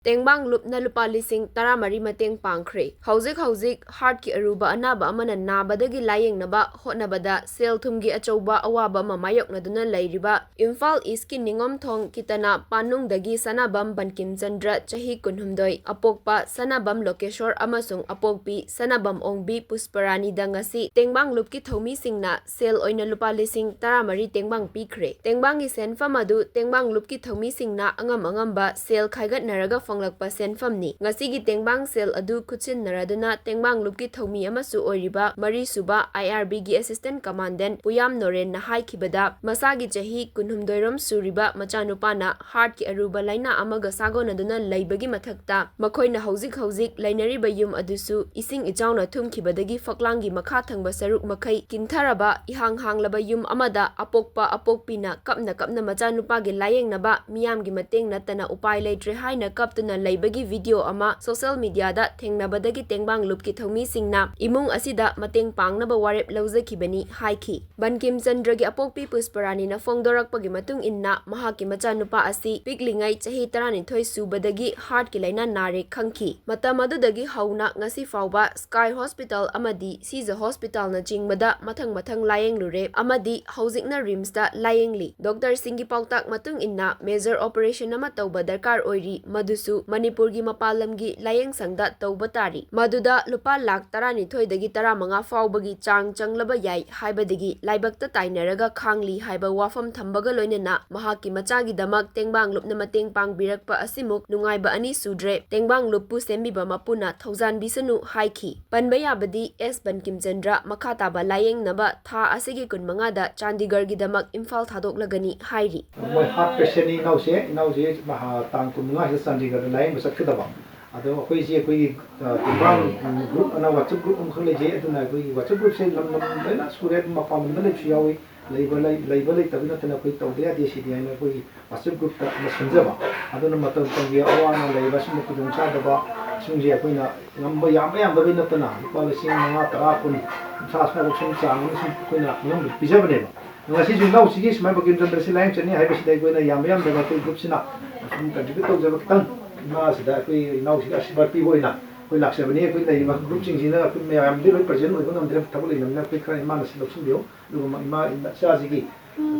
Tengbang Lup na lupa lising taramari mateng pangkhre. Hauzik heart ki aruba anaba amana nabadagi layeng naba hotnabada sel thumgi achouba awaba mamayok na duna lairiba Imphal East ki ningom thong kitana panung dagi sanabam Bankim Chandra chahi kunhumdoi apokpa sanabam Lokeshwar amasung apokpi sanabam ongbi Pusparani dangasi Tengbang Lup ki thomi singna sel oina lupa lising taramari tengbang pikhre. Tengbang gi senfam adu Tengbang Lup ki thomi singna angamba sel khaigat naraga fanglakpa senfam ni ngasigi tengbang sel adu kuchin naraduna tengbang lup ki thomi amasu oiriba mari suba IRB gi assistant commandant Puyam Noren na haikibada masagi chahi kunhumdoiram suriba machanupana heart ki aruba laina amaga sagonaduna leibagi mathakta makoina hauzik lainariba yum adusu ising ichauna thumkibadagi faklangi makha thangba saruk makai kintharaba hanglaba yum amada apokpina kapna machanupa gi layengnaba miyamgi mateng natana upai leitre haina kaptuna leibagi video ama social media da thengnabadagi tengbang lup ki thomi singna imung asida mateng pangnaba warep lauzakibani haiki Bankim Chandra gi apokpi Pusparani na fongdorakpagi matung inna mahaki machanupa asi piklingai chahi 12 subadagi heart ki laina nare khangki matam adudagi hauna ngasi fawba Sky Hospital amadi Siza Hospital na jingmada mathang layeng lure amadi hojikna Rims da layengli Dr. Singi pautak matung inna major operation ama tawba darkar oiri madusu Manipurgi mapalamgi layeng sangda tawba tari maduda lupa lakh 12 dagi 15 fawbagi chang changlaba yai haibadagi laibakta tainaraga khangli haiba wafam thambaga loinana mahaki machagi damak tengbang lupna mateng pangbirakpa asimuk nungaiba ani sudre tengbang lupu sembiba mapuna thousand bisanu haiki panbayabadi S Bankim Chandra makhataba layeng naba tha asigi kunmanga da Chandigarh gi damak Imphal thadoklagani hairi moi heart patient ni nause maha tang kunmanga hi Chandigarh layeng basat kadaba ado akoi je koi tengbang group ana WhatsApp group khole je aduna koi WhatsApp group se lam na suret mapam na le chiawi leibal tabina tana koi tawde ade sidi ana koi WhatsApp group ta masanjaba aduna matam tangi awana leiba sum ku dum sa daba sungje koi na ngamba yam da bina tana policy manga tara kun sa sum chang sum koi na ngam bijabane ngasi jung lau sigi smai Bankim Chandra se layeng chani haiba sidai koi na yam da koi group sina sum contribute tawjaba tang ma sida koi nau sigi asibar pi boina koi laksabani koi lai ma group sing sina koi me am de present oi gonam dire tabule namna koi khani ma nasi loksum dio lu ma sa sigi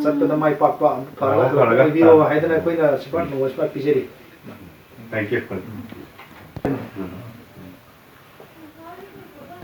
chatta da mai pak pa fara video haidana koi na asibar no waspa pijeri thank you